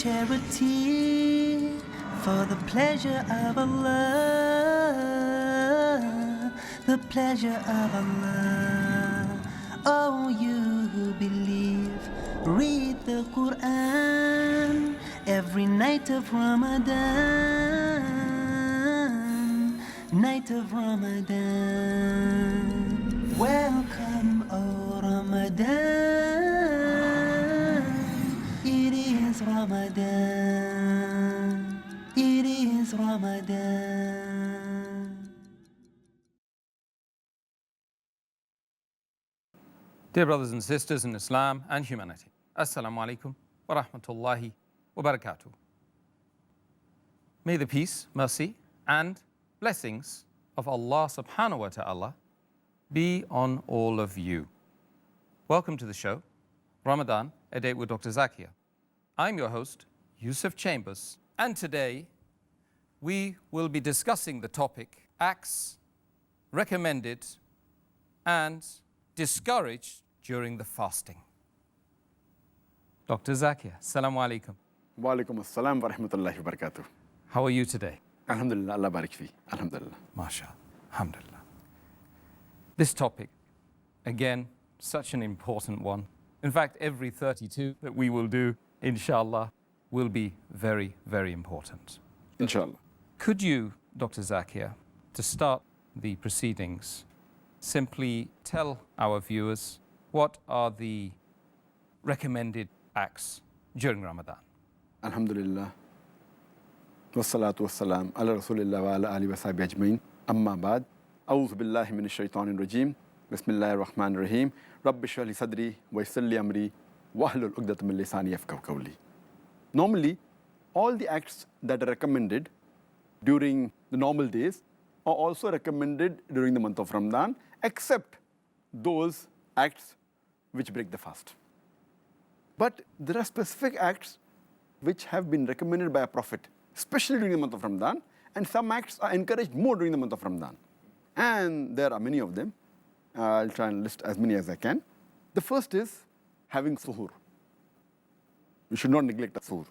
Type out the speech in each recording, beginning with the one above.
charity for the pleasure of Allah, the pleasure of Allah. Oh, you who believe, read the Quran every night of Ramadan, night of Ramadan. Welcome, O Ramadan. It is Ramadan. It is Ramadan. Dear brothers and sisters in Islam and humanity, Assalamu alaikum wa rahmatullahi wa barakatuh. May the peace, mercy, and blessings of Allah subhanahu wa ta'ala be on all of you. Welcome to the show, Ramadan, a date with Dr. Zakir. I'm your host, Yusuf Chambers, and today we will be discussing the topic, acts recommended and discouraged during the fasting. Dr. Zakir, Assalamu alaikum. Wa alaikum assalam wa rahmatullahi wa barakatuh. How are you today? Alhamdulillah, Allah barik fi. Alhamdulillah. MashaAllah. Alhamdulillah. This topic, again, such an important one. In fact, every 32 that we will do, inshallah, will be very, very important. Inshallah. Could you, Dr. Zakir, to start the proceedings, simply tell our viewers what are the recommended acts during Ramadan? Alhamdulillah. Wassalatu wassalam ala rasulillah wa ala alihi wa sahbihi ajmain. Amma ba'd. A'udhu billahi minash shaitanir rajim. Bismillahir rahmanir rahim. Rabbi shrah li sadri wa yassir li amri wahlul 'uqdatam min lisani yafqahu qawli. Normally, all the acts that are recommended during the normal days are also recommended during the month of Ramadan, except those acts which break the fast. But there are specific acts which have been recommended by a prophet, especially during the month of Ramadan, and some acts are encouraged more during the month of Ramadan. And there are many of them. I'll try and list as many as I can. The first is having suhoor. You should not neglect the suhoor.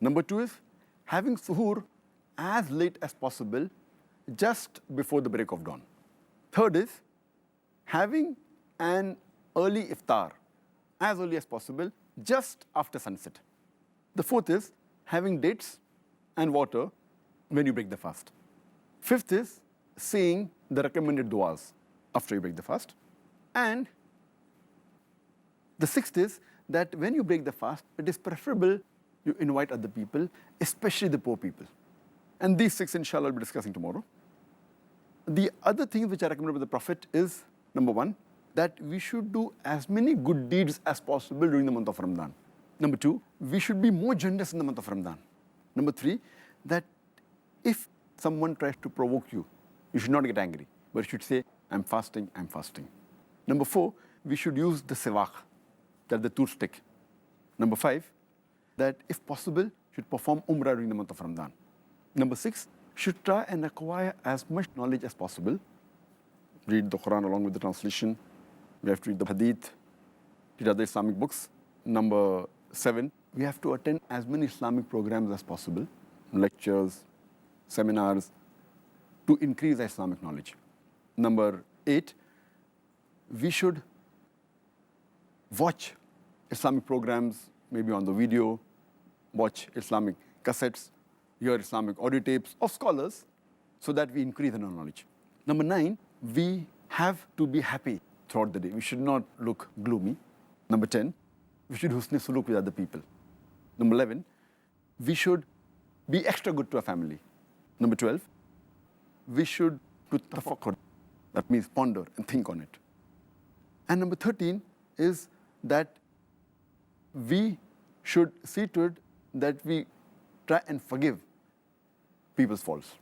Number two is having suhoor as late as possible, just before the break of dawn. Third is having an early iftar, as early as possible, just after sunset. The fourth is having dates and water when you break the fast. Fifth is saying the recommended du'as after you break the fast. And the sixth is that when you break the fast, it is preferable you invite other people, especially the poor people. And these six, inshallah, I'll be discussing tomorrow. The other things which are recommended by the Prophet is, number one, that we should do as many good deeds as possible during the month of Ramadan. Number two, we should be more generous in the month of Ramadan. Number three, that if someone tries to provoke you, you should not get angry, but you should say, I'm fasting, I'm fasting. Number four, we should use the siwak, that the toothstick. Number five, that if possible, should perform umrah during the month of Ramadan. Number six, should try and acquire as much knowledge as possible. Read the Quran along with the translation. We have to read the Hadith, read other Islamic books. Number seven, we have to attend as many Islamic programs as possible, lectures, seminars, to increase our Islamic knowledge. Number eight, we should watch Islamic programs, maybe on the video, watch Islamic cassettes, hear Islamic audio tapes of scholars, so that we increase in our knowledge. Number nine, we have to be happy throughout the day. We should not look gloomy. Number 10, we should husni suluk with other people. Number 11, we should be extra good to our family. Number 12, we should do tafakkur, that means ponder and think on it. And number 13 is that we should see to it that we try and forgive people's faults.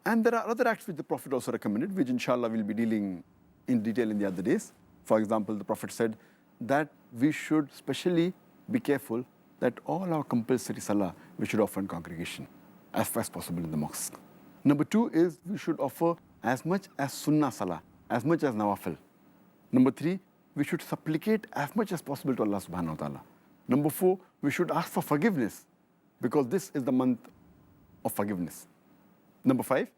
And there are other acts which the Prophet also recommended, which inshallah we'll be dealing in detail in the other days. For example, the Prophet said that we should specially be careful that all our compulsory salah we should offer in congregation as far as possible in the mosque. Number two is we should offer as much as sunnah salah, as much as nawafil. Number three, we should supplicate as much as possible to Allah subhanahu wa ta'ala. Number four, we should ask for forgiveness because this is the month of forgiveness. Number 5,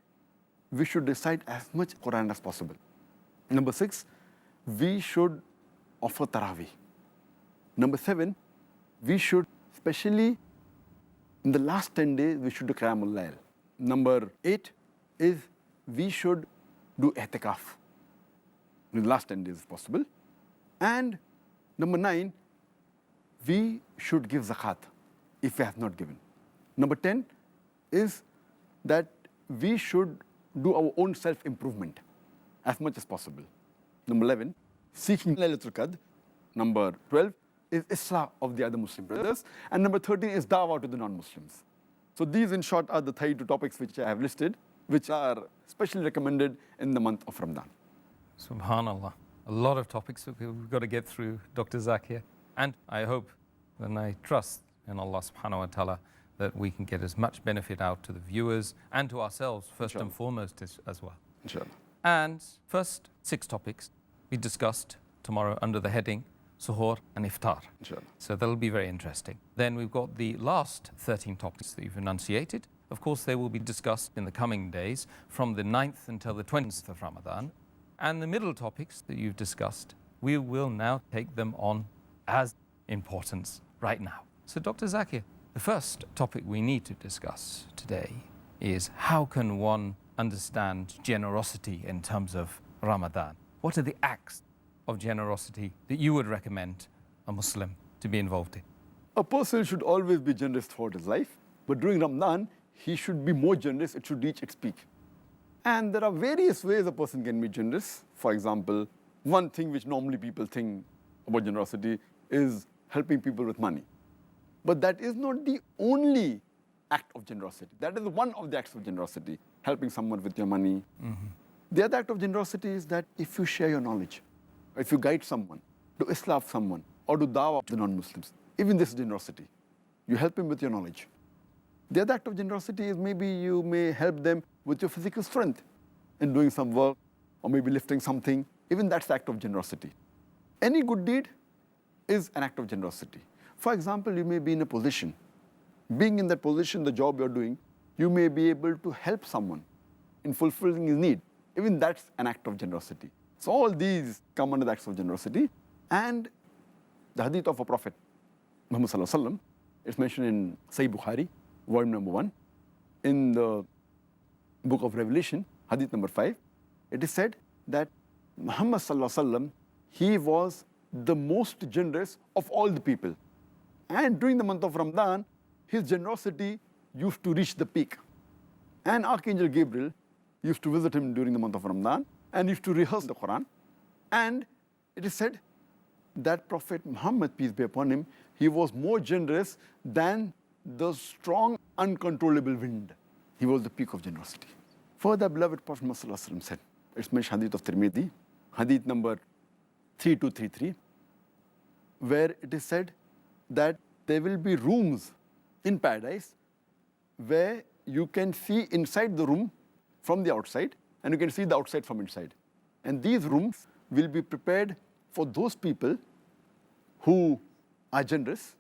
we should recite as much Quran as possible. Number 6, we should offer Taraweeh. Number 7, we should, especially in the last 10 days, we should do Qiyamul Layl. Number 8 is we should do I'tikaf in the last 10 days if possible. And number 9, we should give zakat if we have not given. Number 10 is that we should do our own self-improvement as much as possible. Number 11, seeking Laylatul Qadr. Number 12 is Islah of the other Muslim brothers. And number 13 is Dawah to the non-Muslims. So these in short are the 32 topics which I have listed, which are specially recommended in the month of Ramadan. Subhanallah. A lot of topics that we've got to get through, Dr. Zakir. And I hope and I trust in Allah subhanahu wa ta'ala that we can get as much benefit out to the viewers and to ourselves first Inshallah. and foremost as well. Inshallah. And first 6 topics we discussed tomorrow under the heading Suhoor and Iftar. Inshallah. So that'll be very interesting. Then we've got the last 13 topics that you've enunciated. Of course, they will be discussed in the coming days from the 9th until the 20th of Ramadan. And the middle topics that you've discussed, we will now take them on as importance right now. So Dr. Zakir, the first topic we need to discuss today is how can one understand generosity in terms of Ramadan? What are the acts of generosity that you would recommend a Muslim to be involved in? A person should always be generous throughout his life, but during Ramadan, he should be more generous. It should reach its peak. And there are various ways a person can be generous. For example, one thing which normally people think about generosity is helping people with money. But that is not the only act of generosity. That is one of the acts of generosity, helping someone with your money. Mm-hmm. The other act of generosity is that if you share your knowledge, or if you guide someone, to Islam someone, or to dawah to the non-Muslims, even this is generosity. You help him with your knowledge. The other act of generosity is maybe you may help them with your physical strength in doing some work, or maybe lifting something. Even that's the act of generosity. Any good deed is an act of generosity. For example, you may be in a position. Being in that position, the job you're doing, you may be able to help someone in fulfilling his need. Even that's an act of generosity. So all these come under the acts of generosity. And the hadith of a Prophet, Muhammad Sallallahu Alaihi Wasallam, it's mentioned in Sahih Bukhari, volume number 1. In the book of Revelation, hadith number 5, it is said that Muhammad Sallallahu Alaihi Wasallam, he was the most generous of all the people. And during the month of Ramadan, his generosity used to reach the peak. And Archangel Gabriel used to visit him during the month of Ramadan and used to rehearse the Quran. And it is said that Prophet Muhammad, peace be upon him, he was more generous than the strong, uncontrollable wind. He was the peak of generosity. Further, beloved Prophet Muhammad said, it's mentioned hadith of Tirmidhi, hadith number 3233, where it is said that there will be rooms in paradise where you can see inside the room from the outside, and you can see the outside from inside. And these rooms will be prepared for those people who are generous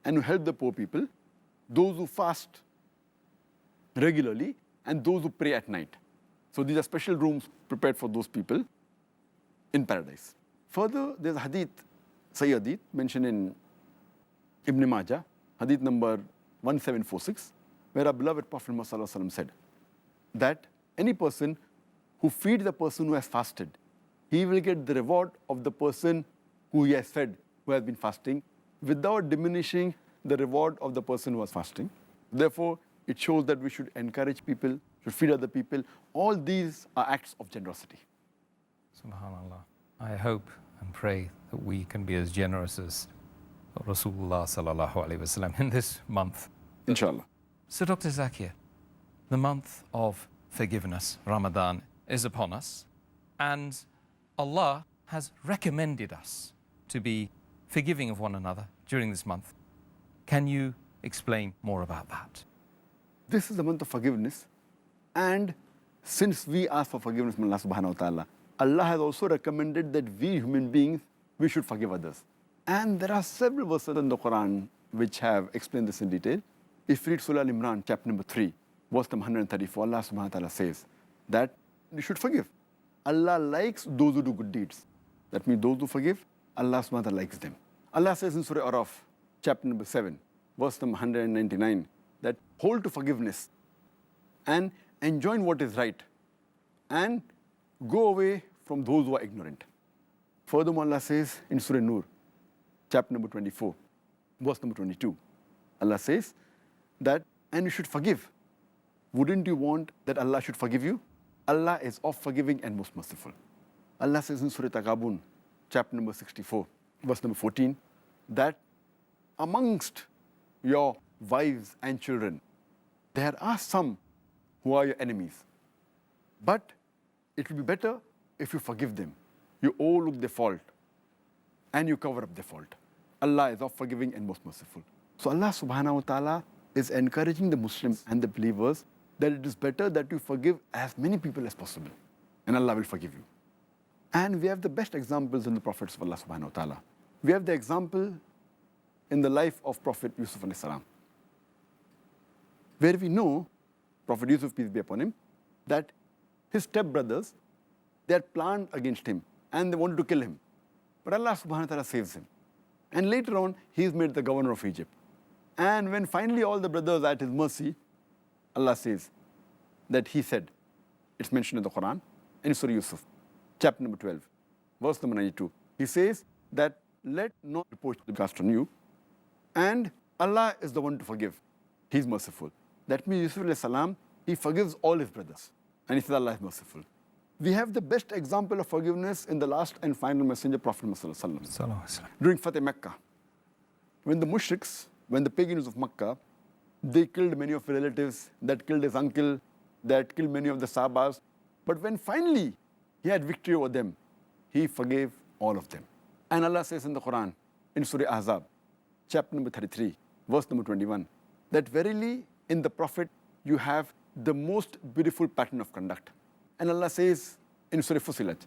and who help the poor people, those who fast regularly, and those who pray at night. So these are special rooms prepared for those people in paradise. Further, there's a hadith, Sahih hadith, mentioned in Ibn Majah, hadith number 1746, where our beloved Prophet Muhammad said that any person who feeds the person who has fasted, he will get the reward of the person who he has fed, who has been fasting, without diminishing the reward of the person who was fasting. Therefore, it shows that we should encourage people, should feed other people. All these are acts of generosity. Subhanallah. I hope and pray that we can be as generous as Rasulullah sallallahu alaihi wasallam in this month. Inshallah. So Dr. Zakir, the month of forgiveness, Ramadan, is upon us, and Allah has recommended us to be forgiving of one another during this month. Can you explain more about that? This is the month of forgiveness, and since we ask for forgiveness from Allah subhanahu wa ta'ala, Allah has also recommended that we human beings, we should forgive others. And there are several verses in the Quran which have explained this in detail. If you read Surah Al-Imran, chapter number 3, verse number 134, Allah subhanahu wa ta'ala says that you should forgive. Allah likes those who do good deeds. That means those who forgive, Allah subhanahu wa ta'ala likes them. Allah says in Surah Araf, chapter number 7, verse number 199, that hold to forgiveness and enjoin what is right and go away from those who are ignorant. Furthermore, Allah says in Surah Nur, chapter number 24, verse number 22, Allah says that, and you should forgive. Wouldn't you want that Allah should forgive you? Allah is oft forgiving and most merciful. Allah says in Surah Taghabun, chapter number 64, verse number 14, that amongst your wives and children, there are some who are your enemies. But it will be better if you forgive them. You overlook their fault and you cover up their fault. Allah is oft forgiving and most merciful. So Allah subhanahu wa ta'ala is encouraging the Muslims and the believers that it is better that you forgive as many people as possible, and Allah will forgive you. And we have the best examples in the prophets of Allah subhanahu wa ta'ala. We have the example in the life of Prophet Yusuf alayhi salam, where we know Prophet Yusuf, peace be upon him, that his stepbrothers, they had planned against him and they wanted to kill him. But Allah subhanahu wa ta'ala saves him. And later on, he is made the governor of Egypt. And when finally all the brothers are at his mercy, Allah says that he said, it's mentioned in the Quran, in Surah Yusuf, chapter number 12, verse number 92. He says that let no reproach be cast on you, and Allah is the one to forgive. He's merciful. That means Yusuf alayhi salam, he forgives all his brothers. And he says Allah is merciful. We have the best example of forgiveness in the last and final messenger, Prophet Muhammad during Fateh Mecca. When the mushriks, when the pagans of Mecca, they killed many of his relatives, that killed his uncle, that killed many of the Sahabas. But when finally he had victory over them, he forgave all of them. And Allah says in the Quran, in Surah Ahzab, chapter number 33, verse number 21, that verily in the Prophet you have the most beautiful pattern of conduct. And Allah says in Surah Fusilat,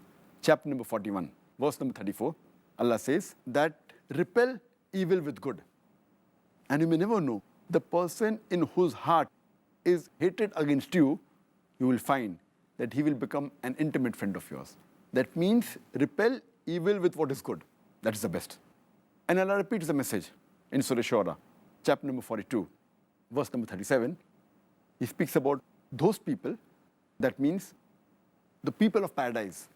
chapter number 41, verse number 34, Allah says that repel evil with good. And you may never know, the person in whose heart is hatred against you, you will find that he will become an intimate friend of yours. That means repel evil with what is good. That is the best. And Allah repeats the message in Surah Shura, chapter number 42, verse number 37. He speaks about those people, that means the people of paradise.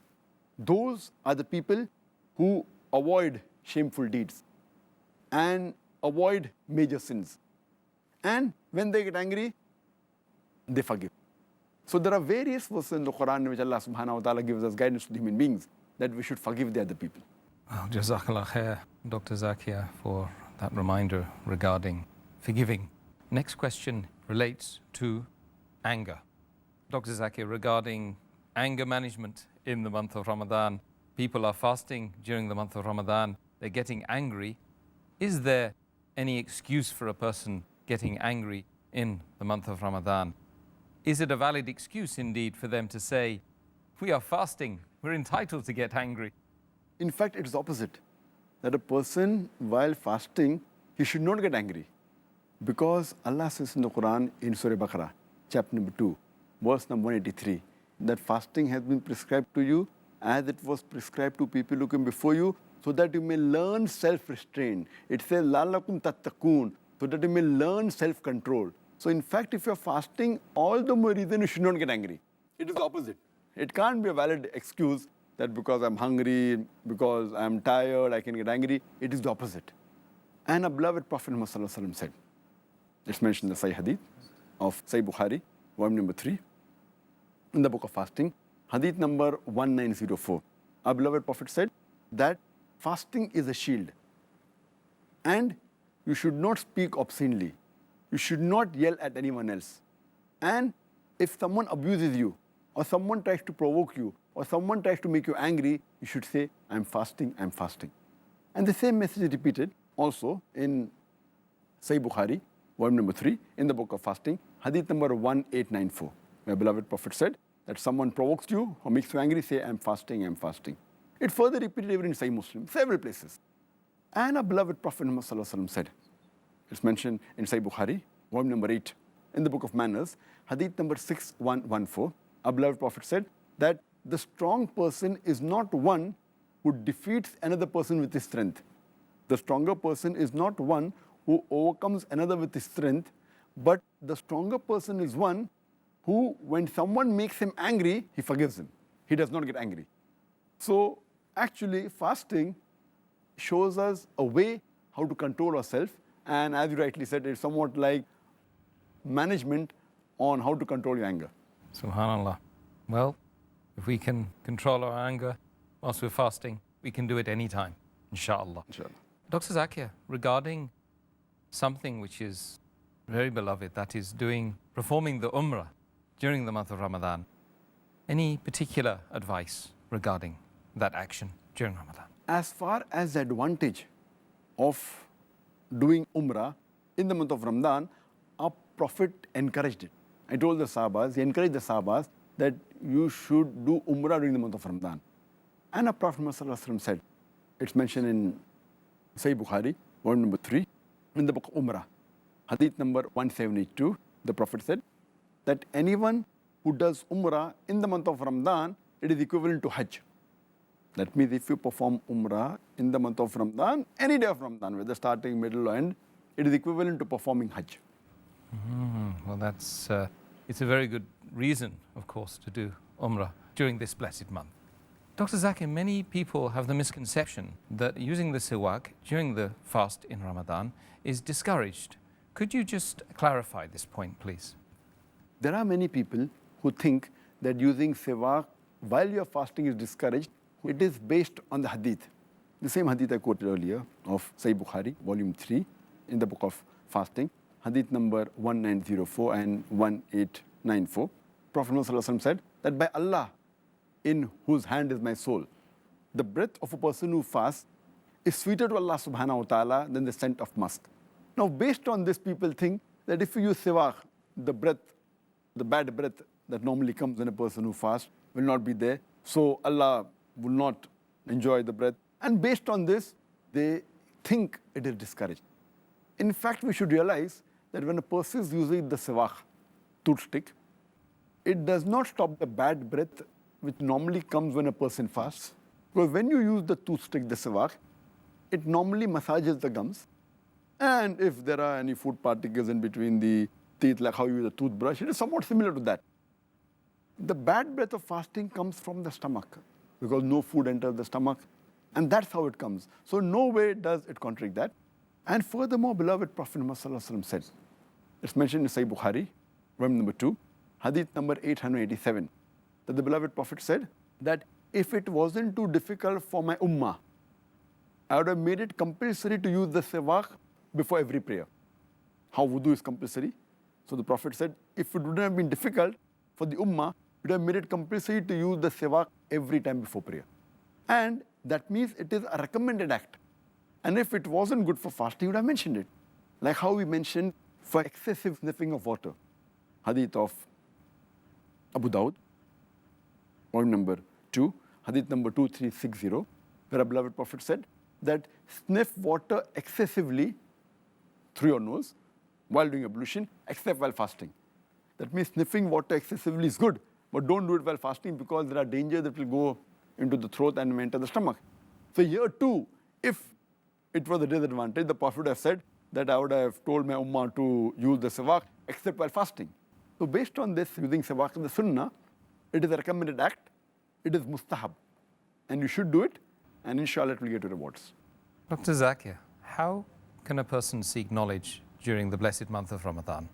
Those are the people who avoid shameful deeds and avoid major sins. And when they get angry, they forgive. So there are various verses in the Quran in which Allah subhanahu wa ta'ala gives us guidance to the human beings that we should forgive the other people. Well, Jazakallah khair, Dr. Zakir, for that reminder regarding forgiving. Next question relates to anger. Dr. Zakir, regarding anger management in the month of Ramadan, people are fasting during the month of Ramadan, they're getting angry. Is there any excuse for a person getting angry in the month of Ramadan? Is it a valid excuse indeed for them to say, we are fasting, we're entitled to get angry? In fact, it is opposite. That a person, while fasting, he should not get angry. Because Allah says in the Quran, in Surah Baqarah, chapter number 2, verse number 183, that fasting has been prescribed to you as it was prescribed to people who came before you, so that you may learn self-restraint. It says, لَعَلَّكُمْ تَتَّقُونَ, so that you may learn self-control. So in fact, if you're fasting, all the more reason you should not get angry. It is the opposite. It can't be a valid excuse that because I'm hungry, because I'm tired, I can get angry. It is the opposite. And our beloved Prophet Muhammad said, let's mention the Sahih Hadith of Sahih Bukhari, volume number 3, in the book of fasting, Hadith number 1904. Our beloved Prophet said that fasting is a shield. And you should not speak obscenely. You should not yell at anyone else. And if someone abuses you, or someone tries to provoke you, or someone tries to make you angry, you should say, I'm fasting, I'm fasting. And the same message is repeated also in Sahih Bukhari, volume number 3, in the book of fasting, Hadith number 1894. My beloved Prophet said that someone provokes you or makes you angry, say, I'm fasting, I'm fasting. It further repeated even in Sahih Muslim, several places. And our beloved Prophet Muhammad said, it's mentioned in Sahih Bukhari, volume number 8, in the book of Manners, hadith number 6114, our beloved Prophet said that the strong person is not one who defeats another person with his strength. The stronger person is not one who overcomes another with his strength, but the stronger person is one who, when someone makes him angry, he forgives him. He does not get angry. So actually, fasting shows us a way how to control ourselves, and as you rightly said, it's somewhat like management on how to control your anger. Subhanallah. Well, if we can control our anger whilst we're fasting, we can do it any time, inshallah. Inshallah. Dr. Zakir, regarding something which is very beloved, that is performing the Umrah during the month of Ramadan, any particular advice regarding that action during Ramadan? As far as the advantage of doing Umrah in the month of Ramadan, our Prophet encouraged it. I told the Sahabas, he encouraged the Sahabas that you should do Umrah during the month of Ramadan. And our Prophet ﷺ said, it's mentioned in Sahih Bukhari, volume number 3, in the book of Umrah, hadith number 172, the Prophet said that anyone who does Umrah in the month of Ramadan, it is equivalent to Hajj. That means if you perform Umrah in the month of Ramadan, any day of Ramadan, whether starting, middle or end, it is equivalent to performing Hajj. Well, it's a very good reason, of course, to do Umrah during this blessed month. Dr. Zakir, many people have the misconception that using the siwak during the fast in Ramadan is discouraged. Could you just clarify this point, please? There are many people who think that using siwak while you are fasting is discouraged. It is based on the hadith. The same hadith I quoted earlier of Sahih Bukhari, volume 3, in the book of fasting, hadith number 1904 and 1894. Prophet ﷺ said that by Allah, in whose hand is my soul, the breath of a person who fasts is sweeter to Allah subhanahu wa ta'ala than the scent of musk. Now, based on this, people think that if you use siwak, the bad breath that normally comes when a person who fasts will not be there. So Allah will not enjoy the breath. And based on this, they think it is discouraged. In fact, we should realize that when a person is using the siwak, toothstick, it does not stop the bad breath which normally comes when a person fasts. Because when you use the toothstick, the siwak, it normally massages the gums. And if there are any food particles in between the teeth, like how you use a toothbrush, it is somewhat similar to that. The bad breath of fasting comes from the stomach, because no food enters the stomach, and that's how it comes. So no way does it contradict that. And furthermore, beloved Prophet Muhammad said, it's mentioned in Sahih Bukhari, volume number 2, hadith number 887, that the beloved Prophet said that if it wasn't too difficult for my ummah, I would have made it compulsory to use the siwak before every prayer. How wudu is compulsory. So the Prophet said, if it wouldn't have been difficult for the ummah, it would have made it compulsory to use the siwak every time before prayer. And that means it is a recommended act. And if it wasn't good for fasting, we would have mentioned it. Like how we mentioned for excessive sniffing of water. Hadith of Abu Dawud, volume number 2, hadith number 2360, where our beloved Prophet said that sniff water excessively through your nose while doing ablution, except while fasting. That means sniffing water excessively is good, but don't do it while fasting because there are dangers that will go into the throat and enter the stomach. So here too, if it was a disadvantage, the Prophet would have said that I would have told my ummah to use the siwak except while fasting. So based on this, using siwak in the sunnah, it is a recommended act, it is mustahab, and you should do it, and inshallah it will get you rewards. Dr. Zakir, how can a person seek knowledge during the blessed month of Ramadan?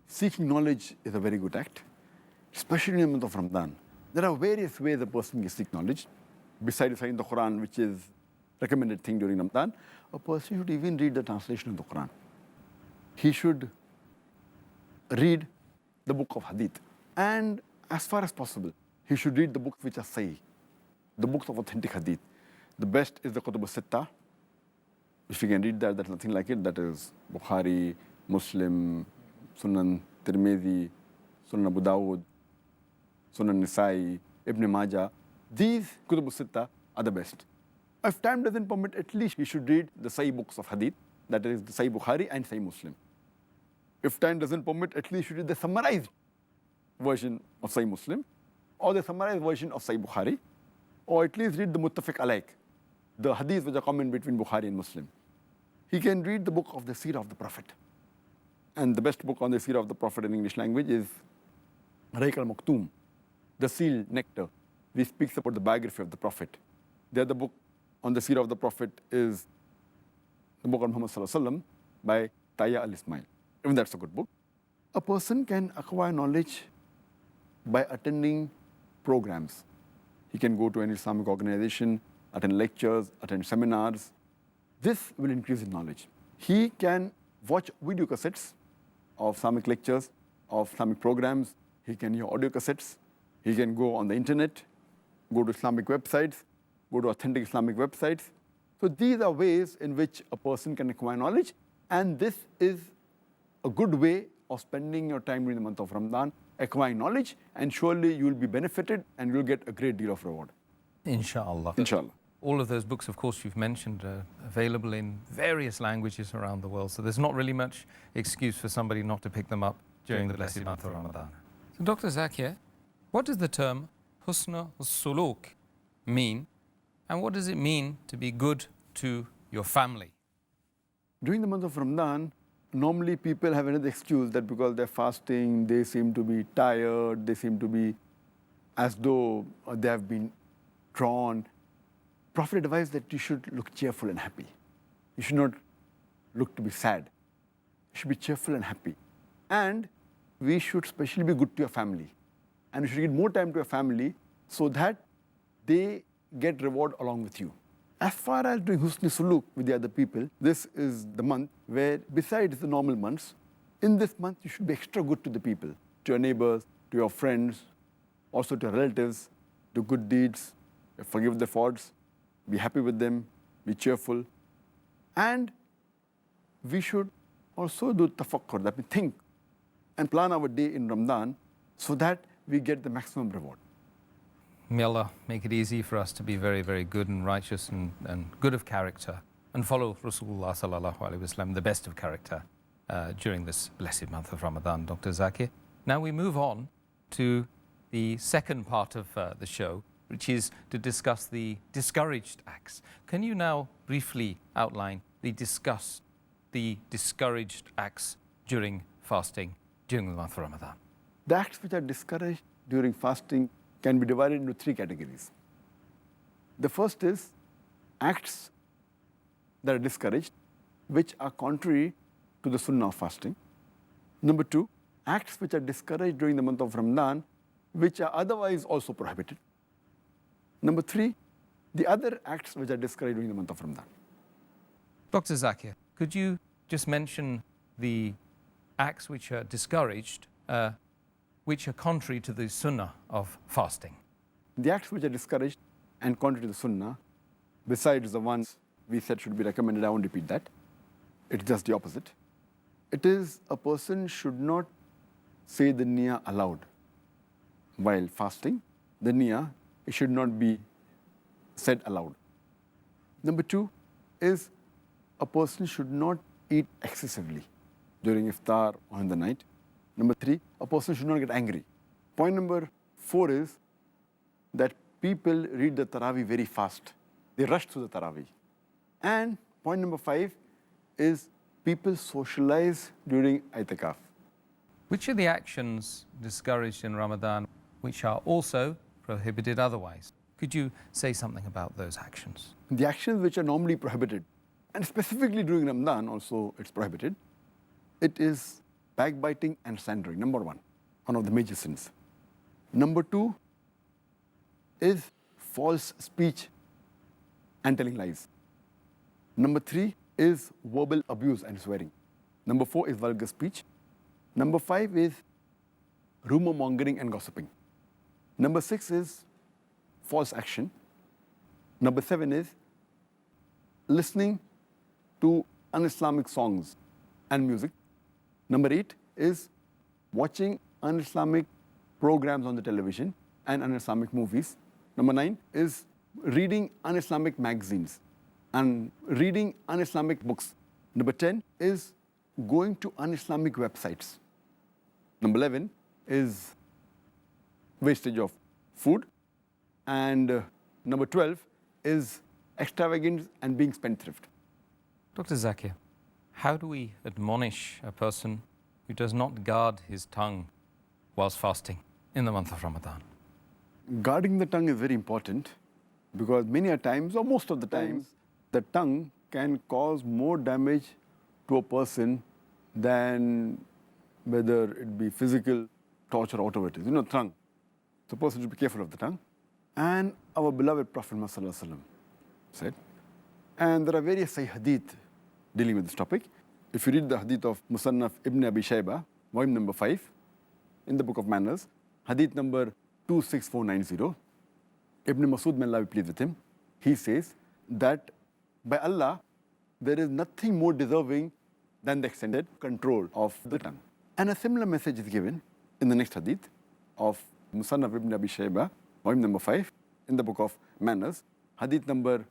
Seeking knowledge is a very good act, especially in the month of Ramadan. There are various ways a person can seek knowledge. Besides reciting the Quran, which is recommended thing during Ramadan, a person should even read the translation of the Quran. He should read the book of Hadith. And as far as possible, he should read the books which are Sahih, the books of authentic Hadith. The best is the Kutub al-Sittah. If you can read that, there's nothing like it. That is Bukhari, Muslim, Sunan Tirmidhi, Sunan Abu Dawud, Sunan Nisai, Ibn Majah. These Kutub al-Sittah are the best. If time doesn't permit, at least he should read the Sahih books of Hadith, that is the Sahih Bukhari and Sahih Muslim. If time doesn't permit, at least you read the summarized version of Sahih Muslim, or the summarized version of Sahih Bukhari, or at least read the Muttafiq Alayk, the hadith which are common between Bukhari and Muslim. He can read the book of the Seerah of the Prophet. And the best book on the Seerah of the Prophet in English language is Raik al-Maktoum, the sealed nectar, which speaks about the biography of the Prophet. The other book on the Seerah of the Prophet is the book of Muhammad Sallallahu Alaihi Wasallam by Taya al-Ismail. Even that's a good book. A person can acquire knowledge by attending programs. He can go to an Islamic organization, attend lectures, attend seminars. This will increase his knowledge. He can watch video cassettes of Islamic lectures, of Islamic programs. He can hear audio cassettes. He can go on the internet, go to Islamic websites, go to authentic Islamic websites. So these are ways in which a person can acquire knowledge, and this is a good way of spending your time during the month of Ramadan, acquiring knowledge, and surely you will be benefited and you'll get a great deal of reward. Inshallah. Inshallah. All of those books, of course, you've mentioned are available in various languages around the world, so there's not really much excuse for somebody not to pick them up during the blessed month of Ramadan. So Dr. Zakir, what does the term husna suluk mean, and what does it mean to be good to your family? During the month of Ramadan, normally people have another excuse that because they're fasting, they seem to be tired, they seem to be as though they have been drawn. Prophet advised that you should look cheerful and happy. You should not look to be sad. You should be cheerful and happy. And we should especially be good to your family. And you should give more time to your family so that they get reward along with you. As far as doing husni suluk with the other people, this is the month where, besides the normal months, in this month you should be extra good to the people, to your neighbors, to your friends, also to your relatives, do good deeds, forgive their faults, be happy with them, be cheerful. And we should also do tafakkur, that we think and plan our day in Ramadan so that we get the maximum reward. May Allah make it easy for us to be very, very good and righteous and good of character and follow Rasulullah sallallahu alaihi wasallam, the best of character, during this blessed month of Ramadan, Dr. Zakir. Now we move on to the second part of the show, which is to discuss the discouraged acts. Can you now briefly outline the discouraged acts during fasting during the month of Ramadan? The acts which are discouraged during fasting can be divided into three categories. The first is acts that are discouraged, which are contrary to the sunnah of fasting. Number two, acts which are discouraged during the month of Ramadan, which are otherwise also prohibited. Number three, the other acts which are discouraged during the month of Ramadan. Dr. Zakir, could you just mention the acts which are discouraged, which are contrary to the sunnah of fasting? The acts which are discouraged and contrary to the sunnah, besides the ones we said should be recommended, I won't repeat that. It's just the opposite. It is a person should not say the niyyah aloud while fasting. The niyyah, it should not be said aloud. Number two is a person should not eat excessively during iftar or in the night. Number three, a person should not get angry. Point number four is that people read the Taraweeh very fast. They rush through the Taraweeh. And point number five is people socialize during itikaf. Which are the actions discouraged in Ramadan which are also prohibited otherwise? Could you say something about those actions? The actions which are normally prohibited, and specifically during Ramadan also it's prohibited, it is backbiting and slandering, number one of the major sins. Number two is false speech and telling lies. Number three is verbal abuse and swearing. Number four is vulgar speech. Number five is rumor mongering and gossiping. Number six is false action. Number seven is listening to un-Islamic songs and music. Number eight is watching un-Islamic programs on the television and un-Islamic movies. Number nine is reading un-Islamic magazines and reading un-Islamic books. Number 10 is going to un-Islamic websites. Number 11 is wastage of food. And number 12 is extravagance and being spendthrift. Dr. Zakir, how do we admonish a person who does not guard his tongue whilst fasting in the month of Ramadan? Guarding the tongue is very important because many a times, or most of the times, the tongue can cause more damage to a person than whether it be physical torture or whatever it is. Tongue. So a person should be careful of the tongue. And our beloved Prophet Muhammad said, and there are various hadith dealing with this topic. If you read the hadith of Musannaf Ibn Abi Shayba, volume number 5, in the book of manners, hadith number 26490, Ibn Masud, may Allah be pleased with him, he says that by Allah, there is nothing more deserving than the extended control of the tongue. And a similar message is given in the next hadith of Musannaf Ibn Abi Shayba, volume number 5, in the book of manners, hadith number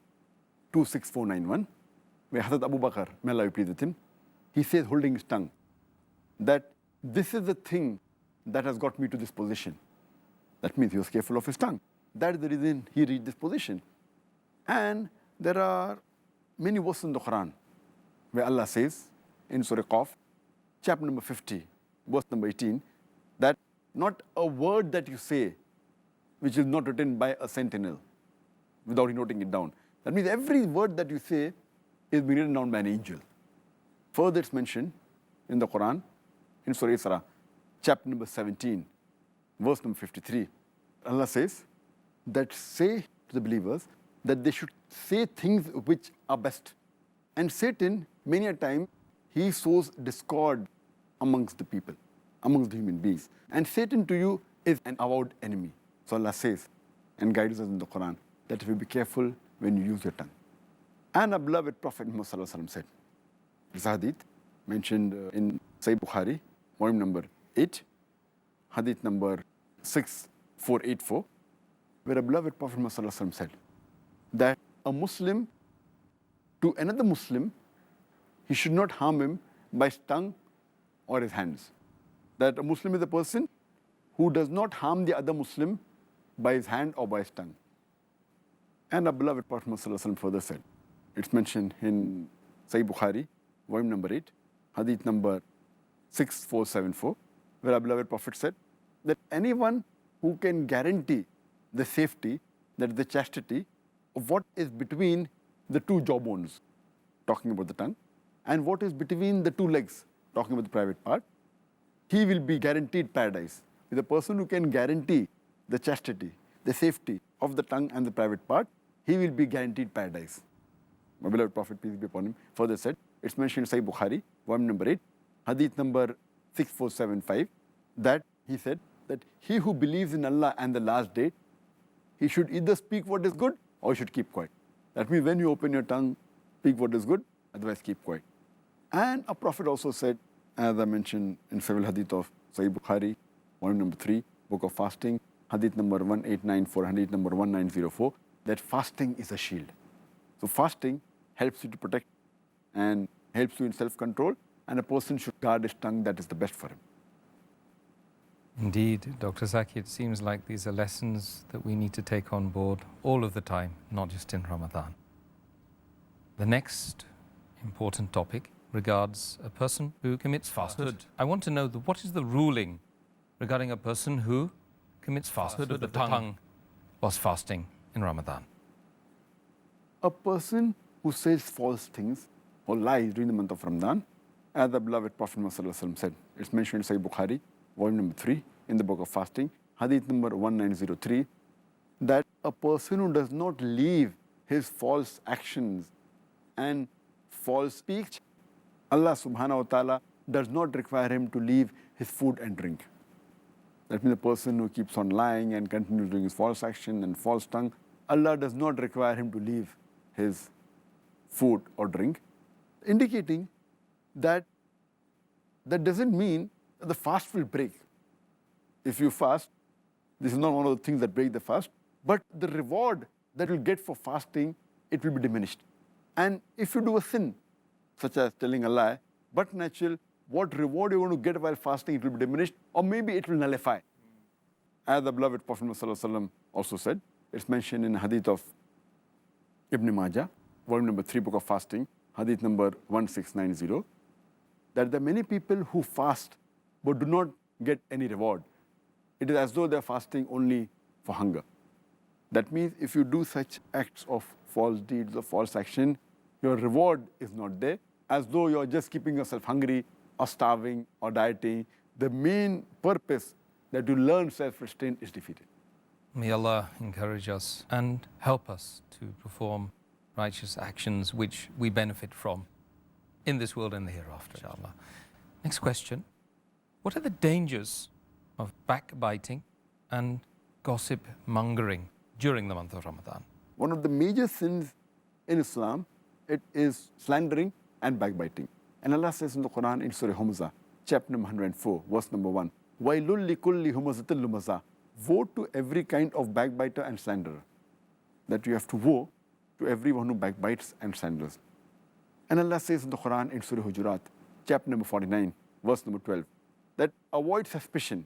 26491, where Hazrat Abu Bakr, may Allah be pleased with him, he says, holding his tongue, that this is the thing that has got me to this position. That means he was careful of his tongue. That is the reason he reached this position. And there are many verses in the Quran where Allah says in Surah Qaf, chapter number 50, verse number 18, that not a word that you say which is not written by a sentinel without noting it down. That means every word that you say is being written down by an angel. Further, it's mentioned in the Quran, in Surah Isra, chapter number 17, verse number 53. Allah says that say to the believers that they should say things which are best. And Satan, many a time, he sows discord amongst the people, amongst the human beings. And Satan to you is an avowed enemy. So Allah says and guides us in the Quran that if you be careful when you use your tongue. And our beloved Prophet Muhammad said, this hadith mentioned in Sahih Bukhari, volume number 8, hadith number 6484, where a beloved Prophet Muhammad said that a Muslim to another Muslim, he should not harm him by his tongue or his hands. That a Muslim is a person who does not harm the other Muslim by his hand or by his tongue. And our beloved Prophet Muhammad further said, it's mentioned in Sahih Bukhari, volume number 8, hadith number 6474, where our beloved Prophet said that anyone who can guarantee the safety, that is the chastity, of what is between the two jawbones, talking about the tongue, and what is between the two legs, talking about the private part, he will be guaranteed paradise. With a person who can guarantee the chastity, the safety of the tongue and the private part, he will be guaranteed paradise. My beloved Prophet, peace be upon him, further said, it's mentioned in Sahih Bukhari, volume number 8, hadith number 6475, that he said that he who believes in Allah and the last day, he should either speak what is good or he should keep quiet. That means when you open your tongue, speak what is good, otherwise keep quiet. And a Prophet also said, as I mentioned in several hadith of Sahih Bukhari, volume number 3, book of fasting, hadith number 1894, hadith number 1904, that fasting is a shield. So fasting helps you to protect and helps you in self-control, and a person should guard his tongue, that is the best for him. Indeed, Dr. Zakir, it seems like these are lessons that we need to take on board all of the time, not just in Ramadan. The next important topic regards a person who commits falsehood. I want to know what is the ruling regarding a person who commits falsehood of the tongue whilst fasting in Ramadan. A person who says false things or lies during the month of Ramadan, as the beloved Prophet Muhammad said, it's mentioned in Sahih Bukhari, volume number 3, in the book of fasting, hadith number 1903, that a person who does not leave his false actions and false speech, Allah subhanahu wa ta'ala does not require him to leave his food and drink. That means a person who keeps on lying and continues doing his false action and false tongue, Allah does not require him to leave his food or drink, indicating that that doesn't mean that the fast will break. If you fast, this is not one of the things that break the fast, but the reward that you'll get for fasting, it will be diminished. And if you do a sin, such as telling a lie, but natural, what reward you're going to get while fasting, it will be diminished, or maybe it will nullify. As the beloved Prophet ﷺ also said, it's mentioned in hadith of Ibn Majah, volume number 3, book of fasting, hadith number 1690, that there are many people who fast but do not get any reward. It is as though they're fasting only for hunger. That means if you do such acts of false deeds or false action, your reward is not there, as though you're just keeping yourself hungry or starving or dieting. The main purpose that you learn self-restraint is defeated. May Allah encourage us and help us to perform righteous actions which we benefit from in this world and the hereafter, inshallah. Next question. What are the dangers of backbiting and gossip mongering during the month of Ramadan? One of the major sins in Islam, it is slandering and backbiting. And Allah says in the Quran in Surah Humza, chapter number 104, verse number 1, وَيْلُلْ لِكُلِّ هُمَزَةٍ لُمَزَةٍ. Woe to every kind of backbiter and slanderer. That you have to woe to everyone who backbites and slanders. And Allah says in the Quran in Surah Hujurat, chapter number 49, verse number 12, that avoid suspicion,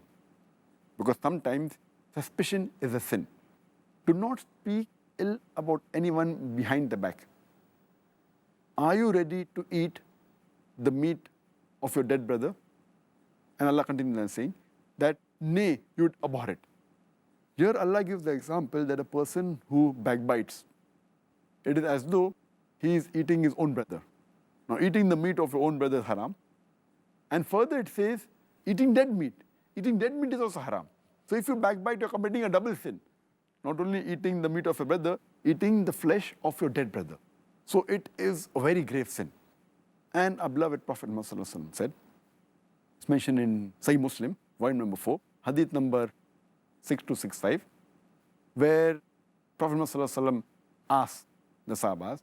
because sometimes suspicion is a sin. Do not speak ill about anyone behind the back. Are you ready to eat the meat of your dead brother? And Allah continues and saying that, nay, you would abhor it. Here Allah gives the example that a person who backbites, it is as though he is eating his own brother. Now, eating the meat of your own brother is haram. And further it says, eating dead meat. Eating dead meat is also haram. So if you backbite, you're committing a double sin. Not only eating the meat of your brother, eating the flesh of your dead brother. So it is a very grave sin. And our beloved Prophet Muhammad said, it's mentioned in Sahih Muslim, volume number 4, hadith number 6265, where Prophet Muhammad asked the Sahabas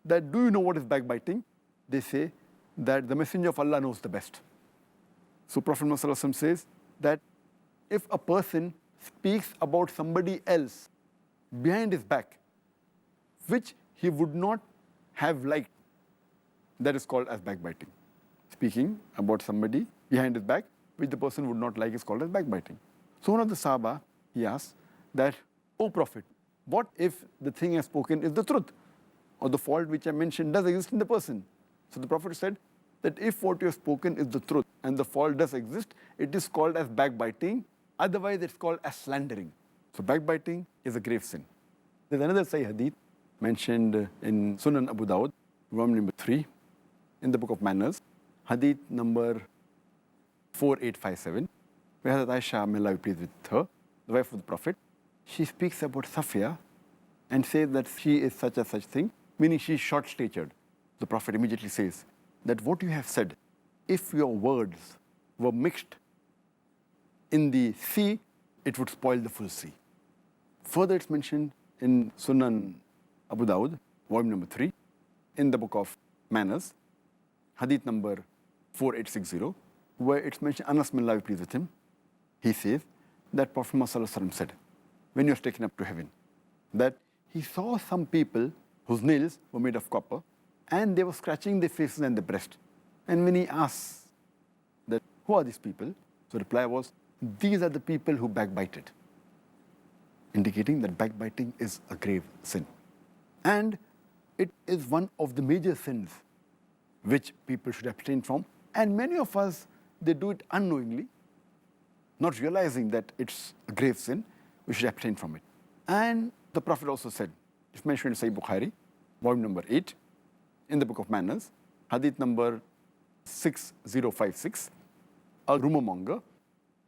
that, do you know what is backbiting? They say that the Messenger of Allah knows the best. So Prophet Muhammad says that if a person speaks about somebody else behind his back, which he would not have liked, that is called as backbiting. Speaking about somebody behind his back, which the person would not like, is called as backbiting. So one of the Sahaba, he asked that, O Prophet, what if the thing I have spoken is the truth, or the fault which I mentioned does exist in the person? So the Prophet said that if what you have spoken is the truth and the fault does exist, it is called as backbiting. Otherwise, it's called as slandering. So backbiting is a grave sin. There's another Sahih hadith mentioned in Sunan Abu Dawud, volume number 3, in the book of Manners, hadith number 4857, where Aisha, may Allah be pleased with her, the wife of the Prophet, she speaks about Safiya and says that she is such a such thing, meaning she is short-statured. The Prophet immediately says that what you have said, if your words were mixed in the sea, it would spoil the full sea. Further, it's mentioned in Sunan Abu Dawud, volume number 3, in the book of Manners, hadith number 4860, where it's mentioned, Anas may Allah be pleased with him, he says that Prophet Muhammad said, when he was taken up to heaven, that he saw some people whose nails were made of copper, and they were scratching their faces and their breast. And when he asked that, who are these people? So the reply was, these are the people who backbited, indicating that backbiting is a grave sin. And it is one of the major sins which people should abstain from. And many of us, they do it unknowingly, not realizing that it's a grave sin. We should abstain from it. And the Prophet also said, it's mentioned in Sahih Bukhari, volume number 8, in the book of Manners, hadith number 6056, a rumor monger,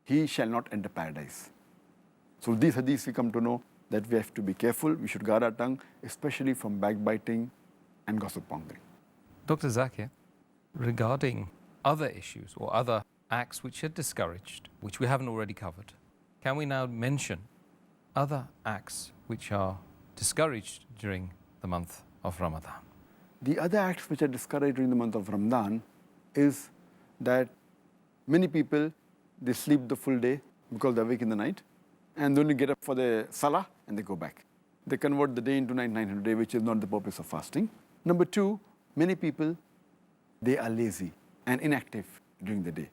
he shall not enter paradise. So these hadiths we come to know that we have to be careful, we should guard our tongue, especially from backbiting and gossip mongering. Dr. Zakir, regarding other issues or other acts which are discouraged, which we haven't already covered, can we now mention other acts which are discouraged during the month of Ramadan? The other acts which are discouraged during the month of Ramadan is that many people, they sleep the full day because they're awake in the night, and they only get up for the salah and they go back. They convert the day into night day, which is not the purpose of fasting. Number 2, many people, they are lazy and inactive during the day.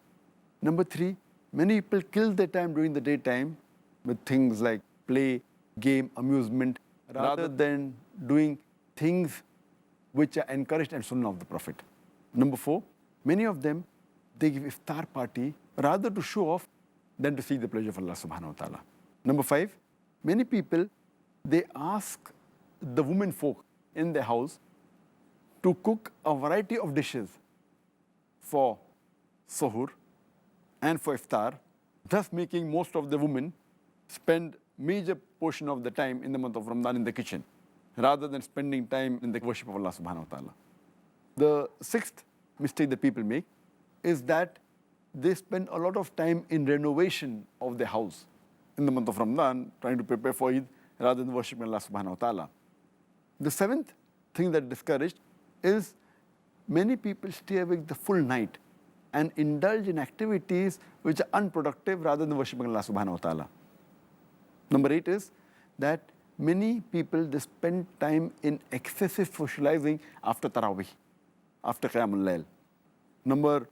Number 3, many people kill their time during the daytime with things like play, game, amusement, rather than doing things which are encouraged and sunnah of the Prophet. Number 4, many of them, they give iftar party rather to show off than to seek the pleasure of Allah subhanahu wa ta'ala. Number 5, many people, they ask the women folk in their house to cook a variety of dishes for suhoor and for iftar, thus making most of the women spend major portion of the time in the month of Ramadan in the kitchen, rather than spending time in the worship of Allah subhanahu wa ta'ala. The 6th mistake that people make is that they spend a lot of time in renovation of their house in the month of Ramadan, trying to prepare for Eid, rather than worshiping Allah subhanahu wa ta'ala. The 7th thing that discouraged is many people stay awake the full night and indulge in activities which are unproductive rather than worshiping Allah subhanahu wa ta'ala. Number 8 is that many people, they spend time in excessive socializing after Taraweeh, after Qiyamul Layl. Number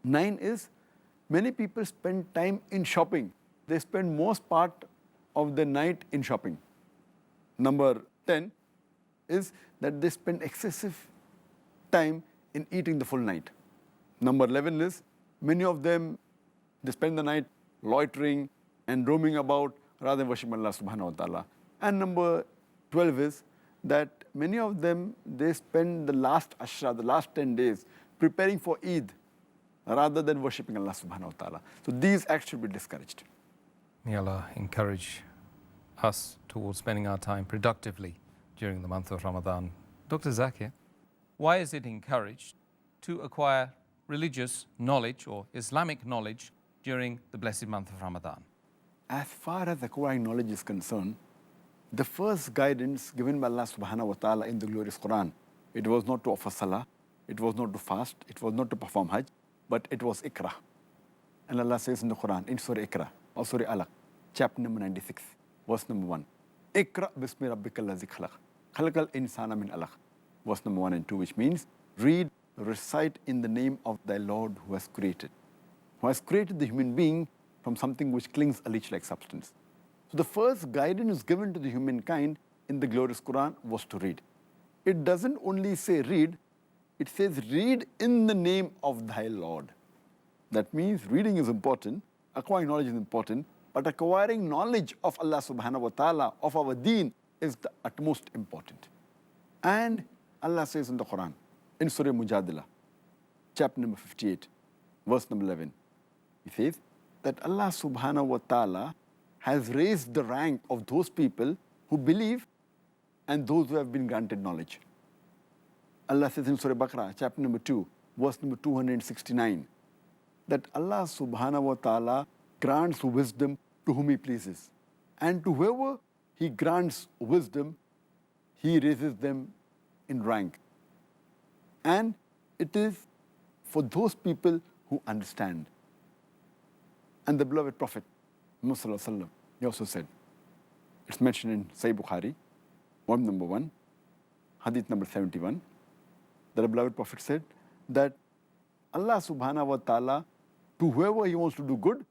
9 is many people spend time in shopping. They spend most part of the night in shopping. Number 10 is that they spend excessive time in eating the full night. Number 11 is many of them, they spend the night loitering and roaming about rather than worshiping Allah subhanahu wa ta'ala. And number 12 is that many of them, they spend the last ashra, the last 10 days, preparing for Eid rather than worshiping Allah subhanahu wa ta'ala. So these acts should be discouraged. May Allah encourage us towards spending our time productively during the month of Ramadan. Dr. Zakir, why is it encouraged to acquire religious knowledge or Islamic knowledge during the blessed month of Ramadan? As far as acquiring knowledge is concerned, the first guidance given by Allah subhanahu wa ta'ala in the glorious Quran, it was not to offer salah, it was not to fast, it was not to perform hajj, but it was Iqra. And Allah says in the Quran, in Surah Iqra, or Surah Alaq, chapter number 96, verse number 1, Iqra bismi rabbika allazi khalaq, khalaqal insana min alaq, verse number 1 and 2, which means, read, recite in the name of thy Lord who has created the human being from something which clings a leech-like substance. So the first guidance given to the humankind in the glorious Quran was to read. It doesn't only say read, it says read in the name of thy Lord. That means reading is important, acquiring knowledge is important, but acquiring knowledge of Allah subhanahu wa ta'ala, of our deen, is the utmost important. And Allah says in the Quran, in Surah Mujadila, chapter number 58, verse number 11, He says that Allah subhanahu wa ta'ala has raised the rank of those people who believe and those who have been granted knowledge. Allah says in Surah Baqarah, chapter number 2, verse number 269, that Allah subhanahu wa ta'ala grants wisdom to whom He pleases. And to whoever He grants wisdom, He raises them in rank. And it is for those people who understand. And the beloved Prophet, Muhammad sallallahu alaihi wasallam, he also said, it's mentioned in Sahih Bukhari, volume number 1, hadith number 71, that the beloved Prophet said that Allah subhanahu wa ta'ala, to whoever He wants to do good,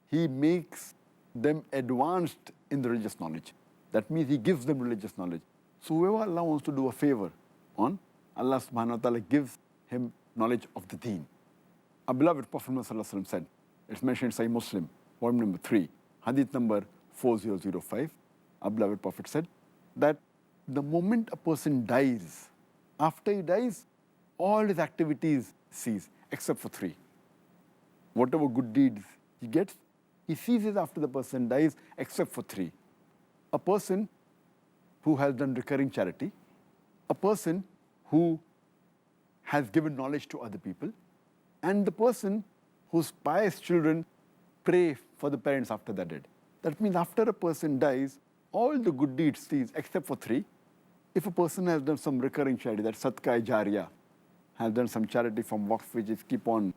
He makes them advanced in the religious knowledge. That means He gives them religious knowledge. So whoever Allah wants to do a favor on, Allah subhanahu wa ta'ala gives him knowledge of the deen. Our beloved Prophet Muhammad sallallahu alaihi wasallam said, it's mentioned in Sahih Muslim, volume number 3, hadith number 4005, our beloved Prophet said that the moment a person dies, after he dies, all his activities cease, except for 3. Whatever good deeds he gets, he ceases after the person dies, except for 3. A person who has done recurring charity, a person who has given knowledge to other people, and the person whose pious children pray for the parents after they're dead. That means after a person dies, all the good deeds cease except for 3. If a person has done some recurring charity, that's Sadqa Jariya, has done some charity from waqf which is keep on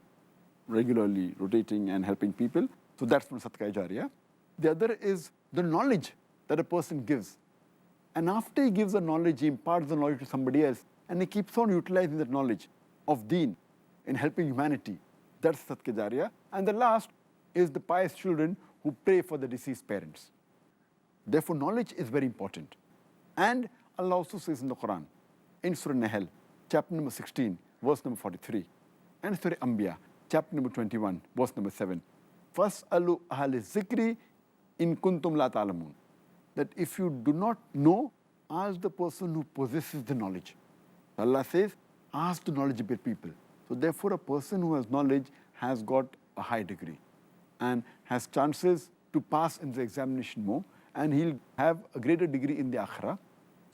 regularly rotating and helping people, so that's from Sadqa Jariya. The other is the knowledge that a person gives. And after he gives the knowledge, he imparts the knowledge to somebody else, and he keeps on utilizing that knowledge of deen. in helping humanity. That's Sadqa Jariyah. And the last is the pious children who pray for the deceased parents. Therefore, knowledge is very important. And Allah also says in the Quran, in Surah Nahl, chapter number 16, verse number 43, and Surah Anbiya, chapter number 21, verse number 7, فَاسْأَلُوا أَهْلِ الذِّكْرِ إِن كُنْتُمْ لَا تَعْلَمُونَ. That if you do not know, ask the person who possesses the knowledge. Allah says, ask the knowledgeable people. So therefore, a person who has knowledge has got a high degree and has chances to pass in the examination more, and he'll have a greater degree in the akhirah.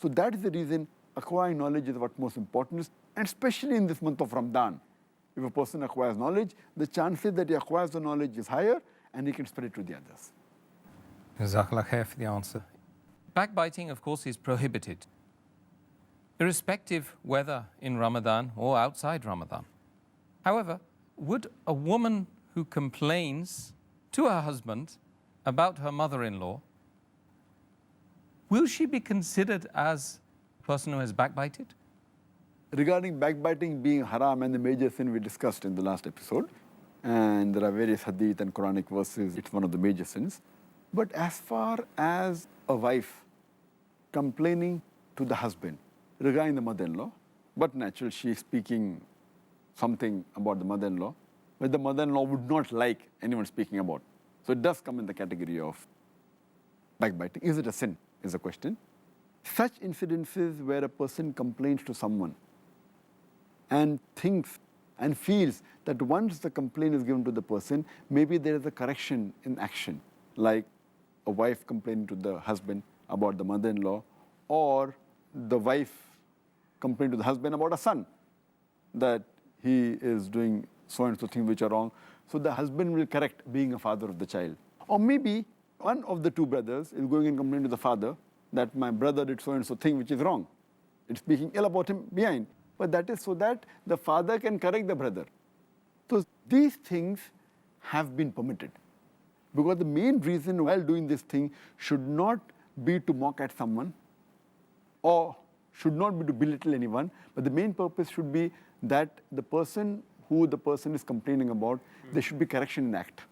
So that is the reason acquiring knowledge is what most important is, and especially in this month of Ramadan. If a person acquires knowledge, the chances that he acquires the knowledge is higher, and he can spread it to the others. Jazakallah khair for the answer. Backbiting, of course, is prohibited, irrespective whether in Ramadan or outside Ramadan. However, would a woman who complains to her husband about her mother-in-law, will she be considered as a person who has backbited? Regarding backbiting being haram and the major sin we discussed in the last episode, and there are various hadith and Quranic verses, it's one of the major sins. But as far as a wife complaining to the husband regarding the mother-in-law, but naturally she is speaking something about the mother-in-law, but the mother-in-law would not like anyone speaking about. So it does come in the category of backbiting. Is it a sin, is the question. Such incidences where a person complains to someone and thinks and feels that once the complaint is given to the person, maybe there is a correction in action, like a wife complaining to the husband about the mother-in-law, or the wife complaining to the husband about a son, that he is doing so and so things which are wrong. So the husband will correct, being a father of the child. Or maybe one of the two brothers is going and complaining to the father that my brother did so and so thing which is wrong. It's speaking ill about him behind. But that is so that the father can correct the brother. So these things have been permitted. Because the main reason while doing this thing should not be to mock at someone or should not be to belittle anyone, but the main purpose should be that the person who the person is complaining about, there should be correction in act.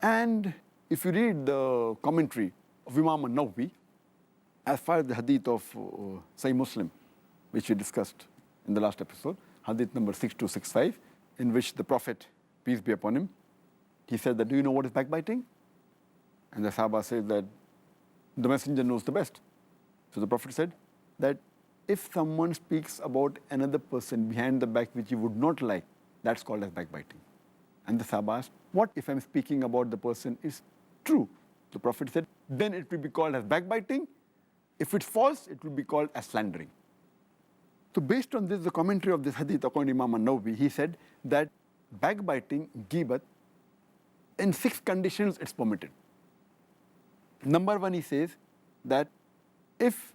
And if you read the commentary of Imam an-Nawawi, as far as the hadith of Sahih Muslim, which we discussed in the last episode, hadith number 6265, in which the Prophet, peace be upon him, he said that, do you know what is backbiting? And the Sahaba said that the messenger knows the best. So the Prophet said that if someone speaks about another person behind the back which you would not like, that's called as backbiting. And the Sahaba asked, what if I'm speaking about the person is true? The Prophet said, then it will be called as backbiting. If it's false, it will be called as slandering. So based on this, the commentary of this hadith, according to Imam an-Nawawi, he said that backbiting, ghibat, in 6 conditions it's permitted. Number 1, he says that if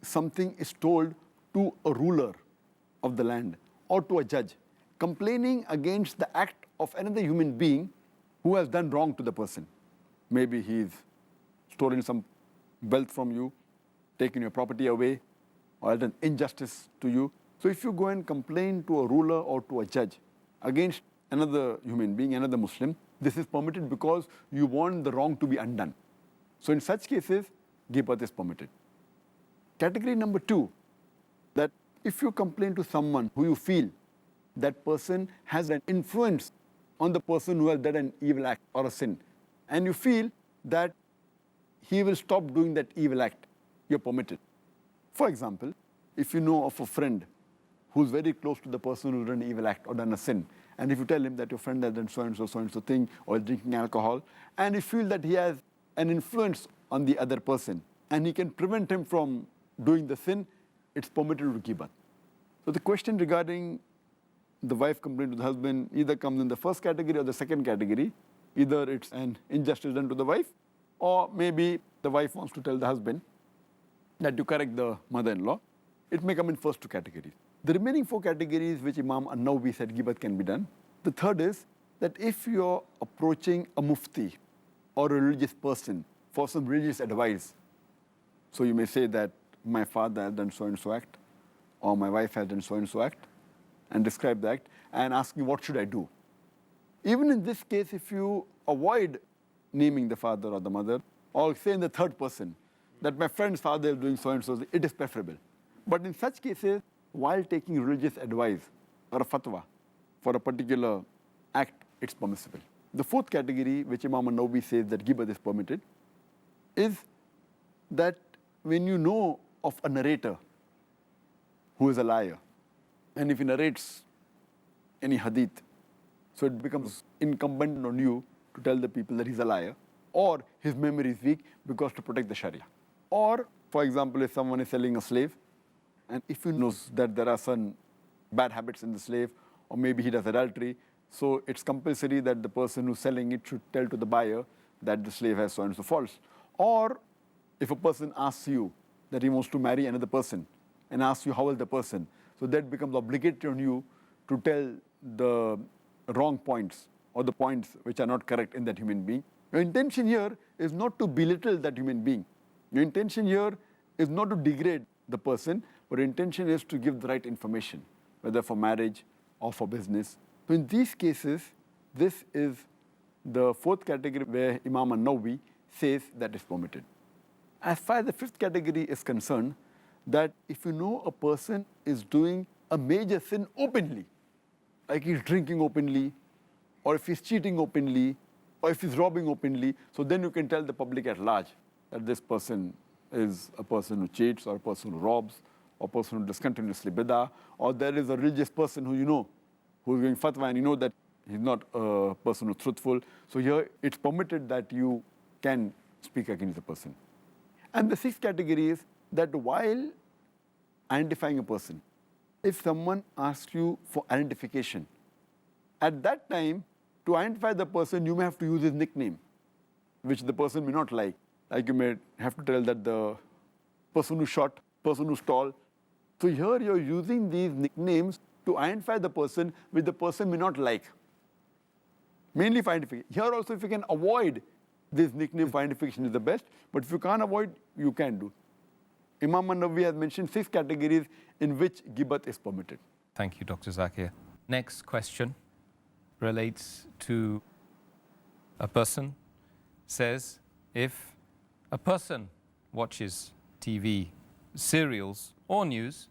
something is told to a ruler of the land or to a judge, complaining against the act of another human being who has done wrong to the person. Maybe he's stolen some wealth from you, taken your property away, or done injustice to you. So if you go and complain to a ruler or to a judge against another human being, another Muslim, this is permitted because you want the wrong to be undone. So in such cases, ghibat is permitted. Category number 2, that if you complain to someone who you feel that person has an influence on the person who has done an evil act or a sin, and you feel that he will stop doing that evil act, you're permitted. For example, if you know of a friend who's very close to the person who's done an evil act or done a sin, and if you tell him that your friend has done so and so thing, or drinking alcohol, and you feel that he has an influence on the other person, and he can prevent him from doing the sin, it's permitted to ghibat. So the question regarding the wife complaining to the husband either comes in the first category or the second category. Either it's an injustice done to the wife, or maybe the wife wants to tell the husband that you correct the mother-in-law. It may come in first 2 categories. The remaining 4 categories which Imam an-Nawawi said ghibat can be done. The third is that if you're approaching a mufti or a religious person for some religious advice, so you may say that my father has done so and so act, or my wife has done so and so act, and describe the act and asking, what should I do? Even in this case, if you avoid naming the father or the mother, or say in the third person, that my friend's father is doing so and so, it is preferable. But in such cases, while taking religious advice or a fatwa for a particular act, it's permissible. The fourth category, which Imam an-Nawawi says that ghibat is permitted, is that when you know of a narrator who is a liar, and if he narrates any hadith, so it becomes incumbent on you to tell the people that he's a liar, or his memory is weak because to protect the Sharia. Or, for example, if someone is selling a slave, and if he knows that there are some bad habits in the slave, or maybe he does adultery, so it's compulsory that the person who's selling it should tell to the buyer that the slave has so and so faults. Or if a person asks you that he wants to marry another person and asks you how is the person, so that becomes obligatory on you to tell the wrong points or the points which are not correct in that human being. Your intention here is not to belittle that human being. Your intention here is not to degrade the person, but your intention is to give the right information, whether for marriage or for business. So in these cases, this is the fourth category where Imam an-Nawawi says that is permitted. As far as the fifth category is concerned, that if you know a person is doing a major sin openly, like he's drinking openly, or if he's cheating openly, or if he's robbing openly, so then you can tell the public at large that this person is a person who cheats, or a person who robs, or a person who does continuously bid'ah, or there is a religious person who you know, who's giving fatwa, and you know that he's not a person who's truthful. So here it's permitted that you can speak against the person. And the sixth category is that while identifying a person, if someone asks you for identification, at that time, to identify the person, you may have to use his nickname, which the person may not like. Like you may have to tell that the person who's short, person who's tall. So here you're using these nicknames to identify the person which the person may not like. Mainly for identification. Here also, if you can avoid this nickname for identification is the best, but if you can't avoid, you can do. Imam an-Nawawi has mentioned 6 categories in which ghibat is permitted. Thank you, Dr. Zakir. Next question relates to a person says, if a person watches TV serials or news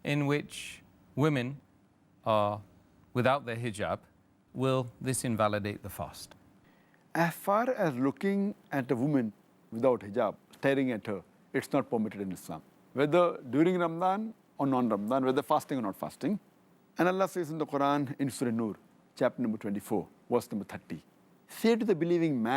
in which women are without their hijab, will this invalidate the fast? As far as looking at a woman without hijab, staring at her, it's not permitted in Islam. Whether during Ramadan or non-Ramadan, whether fasting or not fasting. And Allah says in the Quran, in Surah Nur, chapter number 24, verse number 30, say to the believing man,